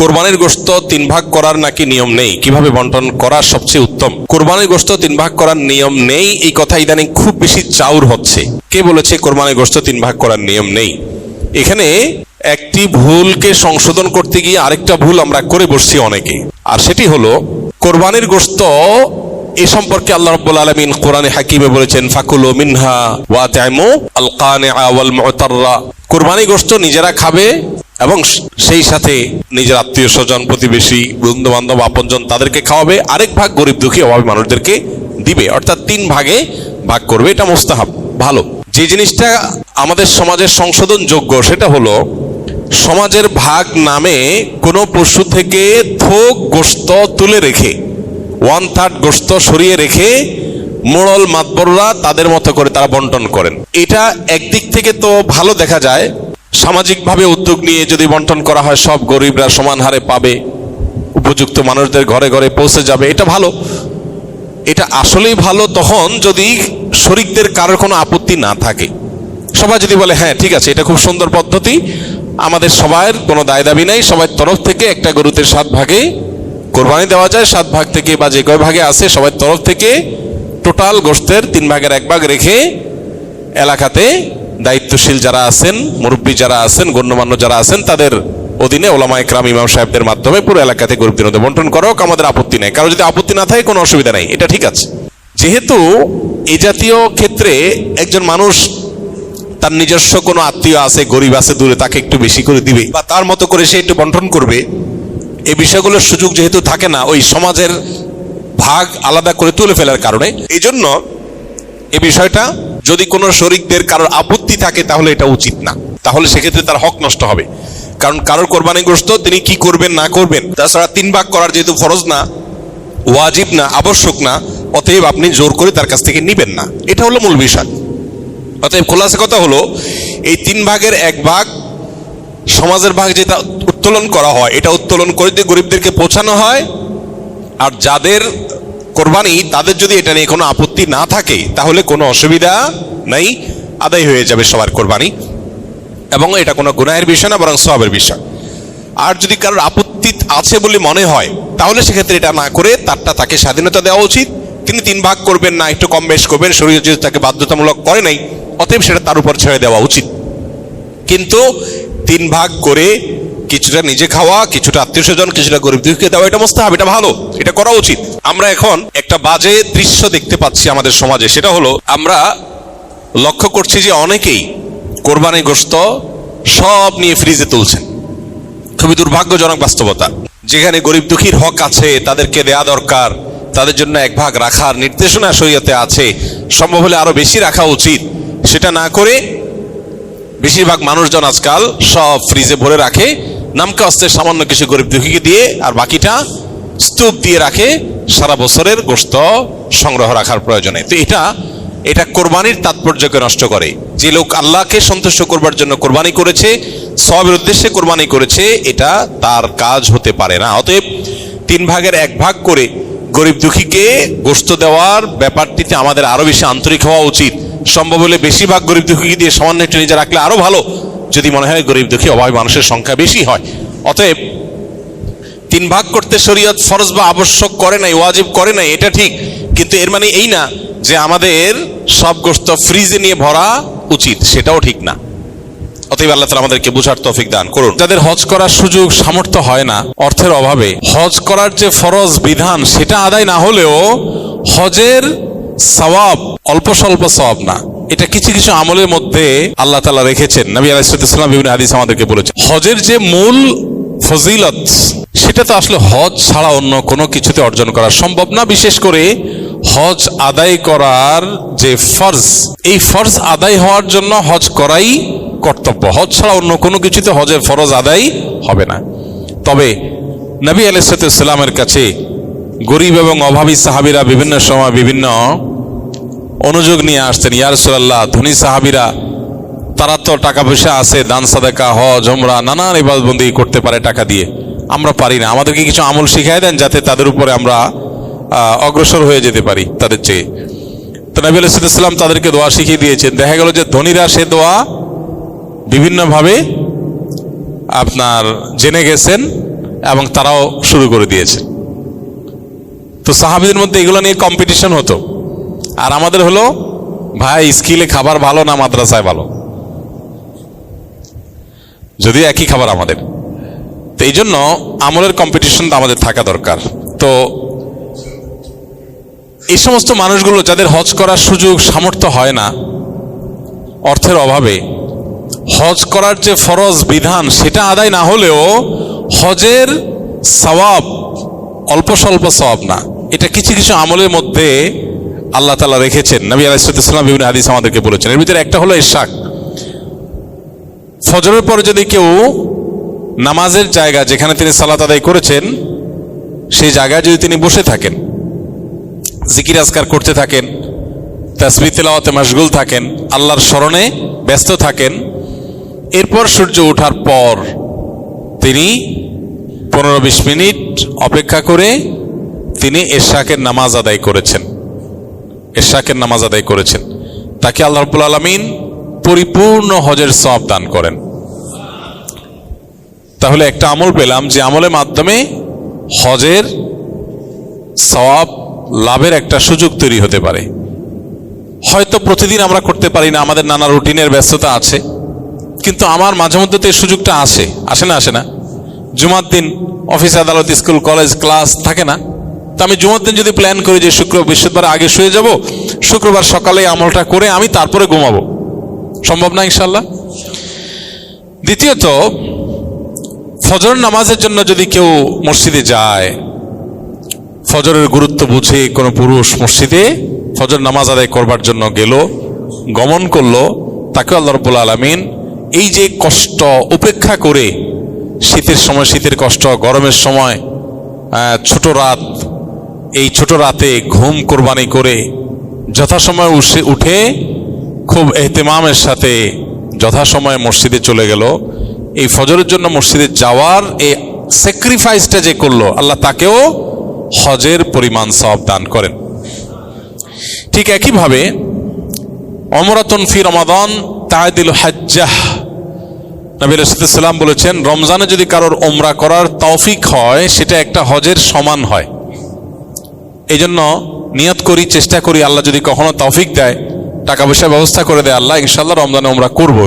কোরবানির গোশত 3 ভাগ করার নাকি নিয়ম নেই, কিভাবে বন্টন করা সবচেয়ে উত্তম? কোরবানির গোশত 3 ভাগ করার নিয়ম নেই, এই কথা ইদানিং খুব বেশি চাউর হচ্ছে। কে বলেছে কোরবানির গোশত 3 ভাগ করার নিয়ম নেই? এখানে একটি ভুলকে সংশোধন করতে গিয়ে আরেকটা ভুল আমরা করে বসছি অনেকে, আর সেটি হলো কোরবানির গোশত এ সম্পর্কে আল্লাহ রাব্বুল আলামিন কোরআনে হাকিমে বলেছেন, ফাকুলু মিনহা ওয়া তাইমু আল কানিআ ওয়াল মুতাররা। কোরবানি গোশত নিজেরা খাবে এবং সেই সাথে নিজের আত্মীয় স্বজন, প্রতিবেশী, বন্ধু বান্ধব, আপনজন তাদেরকে খাওয়াবে, আরেক ভাগ গরিব দুঃখী অভাবী মানুষদেরকে দিবে, অর্থাৎ 3 ভাগে ভাগ করবে। এটা মুস্তাহাব, ভালো। যে জিনিসটা আমাদের সমাজের সংশোধন যোগ্য সেটা হলো সমাজের ভাগ নামে কোনো পশু থেকে থোক গোশত তুলে রেখে 1/3 গোশত সরিয়ে রেখে মোড়ল মাতবররা তাদের মতো করে তারা বন্টন করেন। এটা একদিক থেকে তো ভালো দেখা যায়, সামাজিকভাবে উদ্যোগ নিয়ে যদি বন্টন করা হয় সব গরিবরা সমান হারে পাবে, উপযুক্ত মানুষদের ঘরে ঘরে পৌঁছে যাবে, এটা ভালো। এটা আসলেই ভালো তখন যদি শরিকদের কারোর কোনো আপত্তি না থাকে। সবাই যদি বলে হ্যাঁ ঠিক আছে, এটা খুব সুন্দর পদ্ধতি, আমাদের সবার কোনো দায় দাবি নাই, সবার তরফ থেকে একটা গরুতে 7 ভাগে কোরবানি দেওয়া যায়, 7 ভাগ থেকে বা যে কয় ভাগে আছে সবার তরফ থেকে টোটাল গোশতের 3 ভাগের 1 ভাগ রেখে এলাকাতে দায়িত্বশীল যারা আছেন, মুরব্বী যারা আছেন, গণ্যমান্য যারা আছেন তাদের অধীনে ওলামায়ে কেরাম, ইমাম সাহেবদের মাধ্যমে পুরো এলাকাতে গরিবদের মধ্যে বন্টন করো, আমাদের আপত্তি নেই। কারো যদি আপত্তি না থাকে কোনো অসুবিধা নাই, এটা ঠিক আছে। যেহেতু এই জাতীয় ক্ষেত্রে একজন মানুষ তার নিজস্ব কোনো আত্মীয় আছে, গরিব আছে দূরে, তাকে একটু বেশি করে দিবে বা তার মতো করে সে একটু বন্টন করবে, এই বিষয়গুলোর সুযোগ যেহেতু থাকে না ওই সমাজের ভাগ আলাদা করে তুলে ফেলার কারণে, এই জন্য এই বিষয়টা যদি কোনো শরিকদের কারোর আপত্তি থাকে তাহলে এটা উচিত না, তাহলে সেক্ষেত্রে তার হক নষ্ট হবে। কারণ কারোর কোরবানি গোশত তিনি কি করবেন না করবেন, তাছাড়া 3 ভাগ করার যেহেতু ফরজ না, ওয়াজিব না, আবশ্যক না, অতএব আপনি জোর করে তার কাছ থেকে নিবেন না, এটা হলো মূল বিষয়। অতএব খোলাসা কথা হলো এই 3 ভাগের 1 ভাগ সমাজের ভাগ যেটা উত্তোলন করা হয়, এটা উত্তোলন করে দিয়ে গরিবদেরকে পৌঁছানো হয়। আর যাদের কোরবানি তাদের যদি এটা নিয়ে কোনো আপত্তি না থাকে তাহলে কোনো অসুবিধা নাই, আদায় হয়ে যাবে সবার কোরবানি, এবং এটা কোনো গুনাহের বিষয় না, বরং সওয়াবের বিষয়। আর যদি কারোর আপত্তি আছে বলে মনে হয় তাহলে সেক্ষেত্রে এটা না করে তারটা তাকে স্বাধীনতা দেওয়া উচিত। তিনি 3 ভাগ করবেন না, একটু কম বেশ করবেন, শরীয়ত যেহেতু তাকে বাধ্যতামূলক করে নাই, অতএব সেটা তার উপর ছেড়ে দেওয়া উচিত। কিন্তু 3 ভাগ করে কিছুটা নিজে খাওয়া, কিছুটা আত্মীয় স্বজন, কিছুটা গরিব দুঃখীকে দেওয়া, এটা মুস্তাহাব, এটা ভালো, এটা করা উচিত। আমরা এখন একটা বাজে দৃশ্য দেখতে পাচ্ছি আমাদের সমাজে, সেটা হলো আমরা লক্ষ্য করছি যে অনেকেই কোরবানি গোশত সব নিয়ে ফ্রিজে তুলছেন। খুবই দুর্ভাগ্যজনক বাস্তবতা। যেখানে গরিব দুঃখীর হক আছে, তাদেরকে দেয়া দরকার, তাদের জন্য 1 ভাগ রাখার নির্দেশনা শরীয়তে আছে, সম্ভব হলে আরো বেশি রাখা উচিত, সেটা না করে বেশিরভাগ মানুষজন আজকাল সব ফ্রিজে ভরে রাখে, নামকে অস্তে সামান্য কিছু গরিব দুঃখীকে দিয়ে আর বাকিটা স্তূপ দিয়ে রাখে সারা বছরের গোশত সংগ্রহ রাখার প্রয়োজনে। তো এটা কোরবানির তাৎপর্যকে নষ্ট করে। যে লোক আল্লাহকে সন্তুষ্ট করবার জন্য কোরবানি করেছে, সওয়াবের উদ্দেশ্যে কোরবানি করেছে, এটা তার কাজ হতে পারে না। অতএব 3 ভাগের 1 ভাগ করে গরিব দুঃখীকে গোশত দেওয়ার ব্যাপারটিতে আমাদের আরো বেশি আন্তরিক হওয়া উচিত। সম্ভব হলে বেশিরভাগ গরিব দুঃখীকে দিয়ে সামান্য একটু নিজে রাখলে আরো ভালো, যদি মনে হয় গরিব দুঃখী অভাবী মানুষের সংখ্যা বেশি হয়। অতএব 3 ভাগ করতে শরীয়ত ফরজ বা আবশ্যক করে নাই, ওয়াজিব করে নাই, এটা ঠিক, কিন্তু এর মানে এই না যে আমাদের সব গোশত ফ্রিজে নিয়ে ভরা উচিত, সেটাও ঠিক না। অতএব আল্লাহ তাআলা আমাদেরকে বুঝার তৌফিক দান করুন। যাদের হজ করার সুযোগ সামর্থ্য হয় না অর্থের অভাবে, হজ করার যে ফরজ বিধান সেটা আদায় না হলেও হজের সওয়াব অল্প স্বল্প সওয়াব না, এটা কিছু কিছু আমলের মধ্যে আল্লাহ তাআলা রেখেছেন। নবী আলাইহিস সালাম বিভিন্ন হাদিস আমাদেরকে বলেছেন হজের যে মূল ফজিলত সেটা তো আসলে হজ ছাড়া অন্য কোনো কিছুতে অর্জন করা সম্ভব না। বিশেষ করে হজ আদায় করার যে ফরজ, এই ফরজ আদায় হওয়ার জন্য হজ করাই কর্তব্য, হজ ছাড়া অন্য কোনো কিছুতে হজের ফরজ আদায় হবে না। তবে নবী আলাইহিস সালামের কাছে গরিব এবং অভাবী সাহাবীরা বিভিন্ন সময় বিভিন্ন অনুযোগ নিয়ে আসতেন। ইয়া রাসূলুল্লাহ, ধনী সাহাবীরা তারা তো টাকা পয়সা আছে, দান সাদাকা, হজ, উমরা, নানান ইবাদত বন্দেগী করতে পারে টাকা দিয়ে, আমরা পারি না, আমাদেরকে কিছু আমল শিখাই দেন যাতে তাদের উপরে আমরা অগ্রসর হয়ে যেতে পারি তাদের চেয়ে। তো নবী আলাইহিস সালাম তাদেরকে দোয়া শিখিয়ে দিয়েছেন। দেখা গেল যে ধনীরা সে দোয়া বিভিন্নভাবে আপনার জেনে গেছেন, এবং তারাও শুরু করে দিয়েছে। তো সাহাবীদের মধ্যে এগুলো নিয়ে কম্পিটিশন হতো। আর আমাদের হলো, ভাই স্কিলে খাবার ভালো না মাদ্রাসায় ভালো, যদিও একই খাবার আমাদের। তো এই জন্য আমলের কম্পিটিশনটা আমাদের থাকা দরকার। তো এই সমস্ত মানুষগুলো যাদের হজ করার সুযোগ সামর্থ্য হয় না অর্থের অভাবে, হজ করার যে ফরজ বিধান সেটা আদায় না হলেও হজের সওয়াব অল্প স্বল্প সওয়াব না, এটা কিছু কিছু আমলের মধ্যে আল্লাহ তাআলা রেখেছেন। নবী আলাইহিস সালাম বিভিন্ন হাদিস আমাদেরকে বলেছেন। এর ভিতরে একটা হলো ইশরাক। ফজরের পরে যদি কেউ নামাজের জায়গা যেখানে তিনি সালাত আদায় করেছেন সেই জায়গায় যদি তিনি বসে থাকেন, জিকির আজকার করতে থাকেন, তাসবিহ তিলাওয়াতে মাশগুল থাকেন, আল্লাহর স্মরণে ব্যস্ত থাকেন, এরপর সূর্য ওঠার পর তিনি 15-20 মিনিট অপেক্ষা করে তিনি ইশরাকের নামাজ আদায় করেছেন, ইশরাকের নামাজ আদায় করেছেন, তাকে আল্লাহ রাব্বুল আলামিন পরিপূর্ণ হজের সওয়াব দান করেন। তাহলে একটা আমল পেলাম যে আমলের মাধ্যমে হজের সওয়াব লাভের একটা সুযোগ তৈরি হতে পারে। হয়তো প্রতিদিন আমরা করতে পারি না, আমাদের নানা রুটিনের ব্যস্ততা আছে, কিন্তু আমার মাঝে মধ্যে তো এই সুযোগটা আসে না। জুমার দিন অফিস আদালত স্কুল কলেজ ক্লাস থাকে না, তো আমি জুমার দিন যদি প্ল্যান করি যে বৃহস্পতিবার আগে শুয়ে যাব, শুক্রবার সকালে আমলটা করে আমি তারপরে ঘুমাবো, সম্ভব না ইনশাল্লাহ। দ্বিতীয়ত, ফজর নামাজের জন্য যদি কেউ মসজিদে যায়, ফজরের গুরুত্ব বুঝে কোনো পুরুষ মসজিদে ফজর নামাজ আদায় করবার জন্য গেল, গমন করলো, তাকে আল্লাহ রাব্বুল আলামিন এই যে কষ্ট উপেক্ষা করে, শীতের সময় শীতের কষ্ট, গরমের সময় ছোট রাত, এই ছোট রাতে ঘুম কোরবানি করে যথাসময় উঠে খুব এহতেমামের সাথে যথাসময়ে মসজিদে চলে গেল, এই ফজরের জন্য মসজিদে যাওয়ার এই স্যাক্রিফাইসটা যে করলো, আল্লাহ তাকেও হজের পরিমাণ সওয়াব দান করেন। ঠিক একইভাবে উমরাতুন ফি রমাদান তা'দিলু হাজ্জাহ, নবী রাসূলুল্লাহ সাল্লাল্লাহু আলাইহি ওয়াসাল্লাম বলেছেন, রমজানে যদি কারোর উমরা করার তৌফিক হয় সেটা একটা হজের সমান হয়। এই জন্য নিয়ত করি, চেষ্টা করি, আল্লাহ যদি কখনো তৌফিক দেয়, টাকা পয়সার ব্যবস্থা করে দেয় আল্লাহ, ইনশাআল্লাহ রমজানে উমরা করব।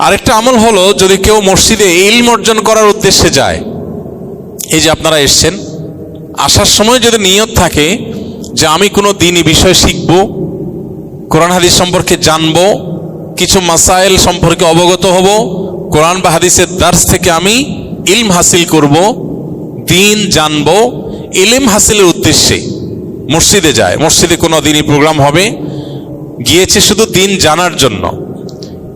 আরেকটা আমল হলো, যদি কেউ মসজিদে ইলম অর্জন করার উদ্দেশ্যে যায়, এই যে আপনারা এসছেন, আসার সময় যদি নিয়ত থাকে যে আমি কোনো দ্বীনি বিষয় শিখব, কোরআন হাদিস সম্পর্কে জানব, কিছু মাসাইল সম্পর্কে অবগত হব, কোরআন বা হাদিসের দার্স থেকে আমি ইলম হাসিল করব, দ্বীন জানব, ইলম হাসিলের উদ্দেশ্যে মসজিদে যায়, মসজিদে কোনো দ্বীনি প্রোগ্রাম হবে, গিয়েছে শুধু দ্বীন জানার জন্য,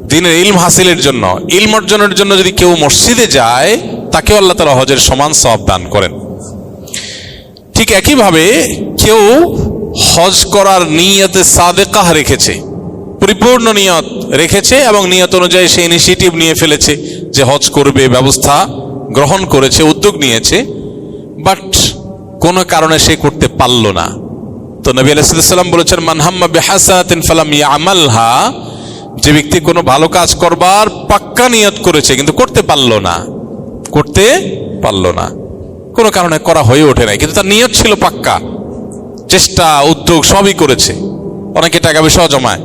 দ্বীনের ইলম হাসিলের জন্য, ইলম অর্জনের জন্য যদি কেউ মসজিদে যায়, তাকেও আল্লাহ তাআলা হজের সমান সওয়াব দান করেন। ঠিক একইভাবে কেউ হজ করার নিয়তে সাদেকাহ রেখেছে, পরিপূর্ণ নিয়ত রেখেছে এবং নিয়ত অনুযায়ী সে ইনিশিয়েটিভ নিয়ে ফেলেছে যে হজ করবে, ব্যবস্থা গ্রহণ করেছে, উদ্যোগ নিয়েছে, বাট কোনো কারণে সে করতে পারল না। তো নবী আলাইহিস সালাম বলেছেন, মান হাম্মা বিহাসানাতিন ফালাম ইয়ামালহা, যে ব্যক্তি কোনো ভালো কাজ করবার পাক্কা নিয়ত করেছে কিন্তু করতে পারলো না, কোনো কারণে করা হয়ে ওঠে নাই, কিন্তু তার নিয়ত ছিল পাক্কা, চেষ্টা উদ্যোগ সবই করেছে, অনেকে টাকা পয়সাও জমায়,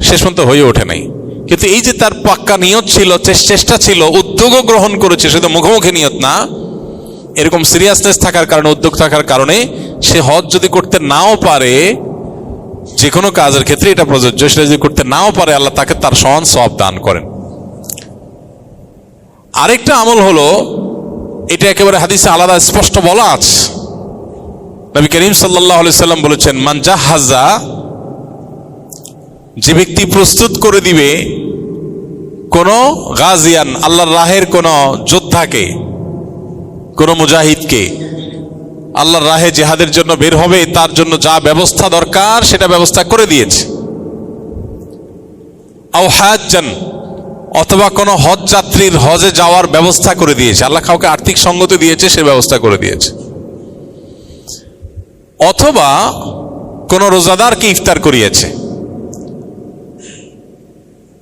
শেষ পর্যন্ত হয়ে ওঠে নাই। কিন্তু এই যে তার পাক্কা নিয়ত ছিল, চেষ্টা ছিল, উদ্যোগও গ্রহণ করেছে, শুধু মুখোমুখি নিয়ত না, এরকম সিরিয়াসনেস থাকার কারণে, উদ্যোগ থাকার কারণে সে হজ যদি করতে নাও পারে, যে কোনো কাজের ক্ষেত্রে এটা প্রযোজ্য, সেটা যদি করতে নাও পারে, আল্লাহ তাকে তার সমান সওয়াব দান করেন। আরেকটা আমল হলো, এটা একেবারে হাদিসে আলাদা স্পষ্ট বলা আছে, নবী করিম সাল্লাল্লাহু আলাইহি সাল্লাম বলেছেন, মান জাহাজা, যে ব্যক্তি প্রস্তুত করে দিবে কোন গাজিয়ান, আল্লাহর রাহের কোন যোদ্ধাকে, কোন মুজাহিদকে, আল্লাহর রাহে জিহাদের জন্য বের হবে, তার জন্য যা ব্যবস্থা দরকার সেটা ব্যবস্থা করে দিয়েছে। আও হাজ্জান, অথবা কোনো হজ যাত্রীর হজে যাওয়ার ব্যবস্থা করে দিয়েছে, আল্লাহ কাউকে আর্থিক সঙ্গতি দিয়েছে, সে ব্যবস্থা করে দিয়েছে। অথবা কোনো রোজাদারকে ইফতার করিয়েছে,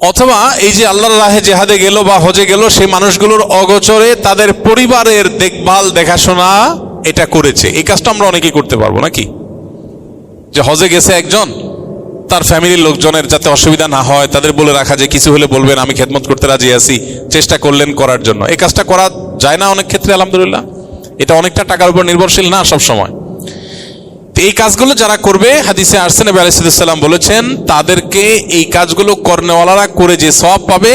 অথবা এই যে আল্লাহর রাহে জেহাদে গেল বা হজে গেল, সেই মানুষগুলোর অগোচরে তাদের পরিবারের দেখভাল দেখাশোনা এটা করেছে। এই কাজটা আমরা অনেকেই করতে পারবো নাকি? যে হজে গেছে একজন, তার ফ্যামিলির লোকজনের যাতে অসুবিধা না হয় তাদের বলে রাখা, যে কিছু হলে বলবেন, আমি খেদমত করতে রাজি আছি, চেষ্টা করলেন করার জন্য। এই কাজটা করা যায় না অনেক ক্ষেত্রে, আলহামদুলিল্লাহ। এটা অনেকটা টাকার উপর নির্ভরশীল না সব সময়। এই কাজগুলো যারা করবে, হাদিসে আসছে নবী আলাইহিস সালাম বলেছেন, তাদেরকে এই কাজগুলো করনেওয়ালারা করে যে সওয়াব পাবে,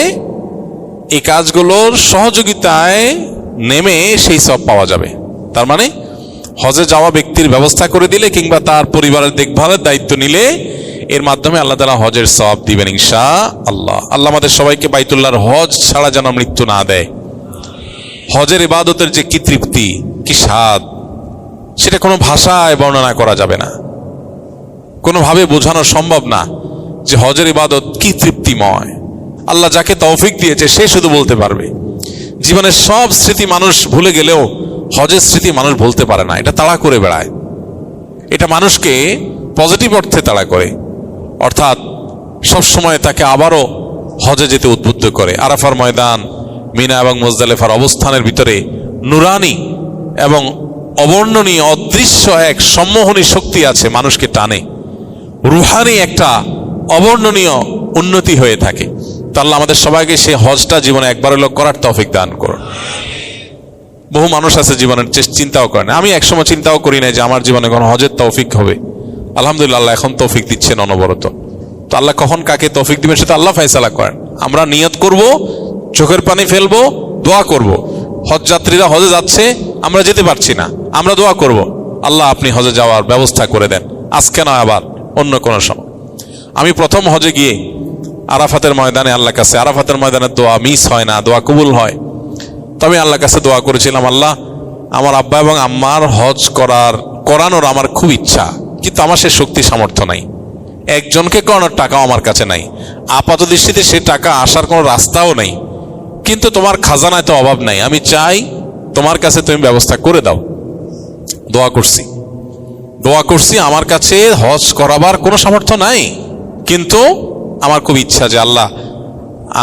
এই কাজগুলোর সহযোগিতায় নেমে সেই সওয়াব পাওয়া যাবে। তার মানে হজে যাওয়া ব্যক্তির ব্যবস্থা করে দিলে কিংবা তার পরিবারের দেখভালের দায়িত্ব নিলে এর মাধ্যমে আল্লাহ তাআলা হজের সওয়াব দিবেন ইনশাআল্লাহ। আল্লাহ আমাদের সবাইকে বাইতুল্লাহর হজ ছাড়া যেন মৃত্যু না দেয়। হজের ইবাদতের যে কি তৃপ্তি, কি স্বাদ, সেটা কোনো ভাষায় বর্ণনা করা যাবে না, কোনোভাবে বোঝানো সম্ভব না যে হজের ইবাদত কি তৃপ্তিময়। আল্লাহ যাকে তৌফিক দিয়েছে সে শুধু বলতে পারবে। জীবনের সব স্মৃতি মানুষ ভুলে গেলেও হজের স্মৃতি মানুষ ভুলতে পারে না। এটা তাড়া করে বেড়ায়, এটা মানুষকে পজিটিভ অর্থে তাড়া করে, অর্থাৎ সবসময় তাকে আবারও হজে যেতে উদ্বুদ্ধ করে। আরাফার ময়দান, মিনা এবং মুজদালিফার অবস্থানের ভিতরে নুরানি এবং অবর্ণনীয় অদৃশ্য এক সম্মোহনী শক্তি আছে, মানুষকে টানে। রুহানি একটা অবর্ণনীয় উন্নতি হয়ে থাকে। তো আল্লাহ আমাদের সবাইকে সেই হজটা জীবনে একবার হলেও করার তৌফিক দান করুন। বহু মানুষ আছে জীবনের চিন্তাও করেন। আমি একসময় চিন্তাও করি না যে আমার জীবনে কোনো হজের তৌফিক হবে। আলহামদুলিল্লাহ, আল্লাহ এখন তৌফিক দিচ্ছেন অনবরত। তো আল্লাহ কখন কাকে তৌফিক দিবেন সেটা আল্লাহ ফয়সালা করেন। আমরা নিয়ত করব, চোখের পানি ফেলবো, দোয়া করব। হজ যাত্রীরা হজে যাচ্ছে, আমরা যেতে পারছি না, আমরা দোয়া করব, আল্লাহ আপনি হজে যাওয়ার ব্যবস্থা করে দেন, আজকে নয় আবার অন্য কোনো সময়। আমি প্রথম হজে গিয়ে আরাফাতের ময়দানে আল্লাহর কাছে, আরাফাতের ময়দানের দোয়া মিস হয় না, দোয়া কবুল হয়। তবে আল্লাহর কাছে দোয়া করেছিলাম, আল্লাহ আমার আব্বা এবং আম্মার হজ করানোর আমার খুব ইচ্ছা, কিন্তু আমার সে শক্তি সামর্থ্য নাই, একজনকে করানোর টাকাও আমার কাছে নাই, আপাত দৃষ্টিতে সে টাকা আসার কোনো রাস্তাও নেই, কিন্তু তোমার খাজানায় তো অভাব নাই, আমি চাই তোমার কাছে তুমি ব্যবস্থা করে দাও। দোয়া করছি, আমার কাছে হজ করাবার কোনো সামর্থ্য নাই, কিন্তু আমার খুব ইচ্ছা যে আল্লাহ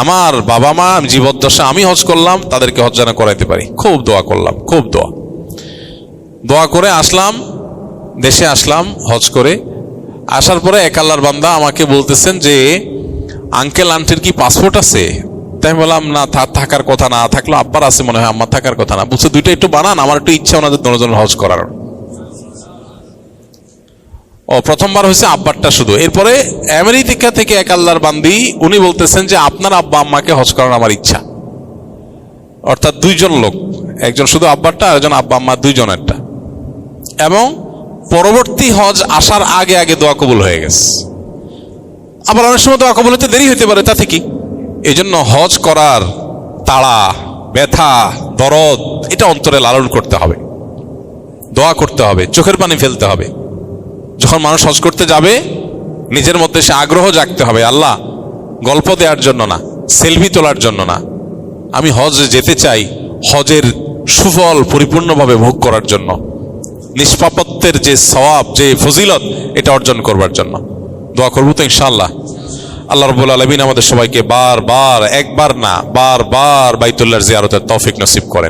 আমার বাবা মা জীবদ্দশা আমি হজ করলাম, তাদেরকে হজ যেন করাইতে পারি। খুব দোয়া করলাম, খুব দোয়া করে আসলাম, দেশে আসলাম হজ করে। আসার পরে এক আল্লাহর বান্দা আমাকে বলতেছেন যে আঙ্কেল আন্টির কি পাসপোর্ট আছে? তাই বললাম না, থাকার কথা না, থাকলো আব্বার আছে মনে হয়, আমার থাকার কথা না। বুঝছে দুইটা একটু বানান, আমার একটু ইচ্ছা ওনাদের দুজনের হজ করার। ও প্রথমবার হয়েছে আব্বারটা শুধু। এরপরে আমেরিকা থেকে এক আল্লাহর বান্দি, উনি বলতেছেন যে আপনার আব্বা আম্মাকে হজ করার আমার ইচ্ছা। অর্থাৎ দুইজন লোক, একজন শুধু আব্বারটা আর একজন আব্বা আম্মা দুইজনেরটা। এবং পরবর্তী হজ আসার আগে আগে দোয়া কবুল হয়ে গেছে। আবার অনেক সময় দোয়া কবুল হতে দেরি হতে পারে, তাতে কি? এই জন্য হজ করার তাড়া, ব্যথা, দরদ এটা অন্তরে লালন করতে হবে, দোয়া করতে হবে, চোখের পানি ফেলতে হবে। যখন মানুষ হজ করতে যাবে নিজের মধ্যে সে আগ্রহ জাগতে হবে, আল্লাহ গল্প দেওয়ার জন্য না, সেলফি তোলার জন্য না, আমি হজে যেতে চাই হজের সুফল পরিপূর্ণভাবে ভোগ করার জন্য, নিষ্পাপত্বের যে সওয়াব, যে ফজিলত, এটা অর্জন করবার জন্য দোয়া করবো তো ইনশাআল্লাহ। আল্লাহ রাব্বুল আলামিন আমাদের সবাইকে বারবার, একবার না বারবার বাইতুল্লাহর জিয়ারতের তৌফিক নসিব করেন।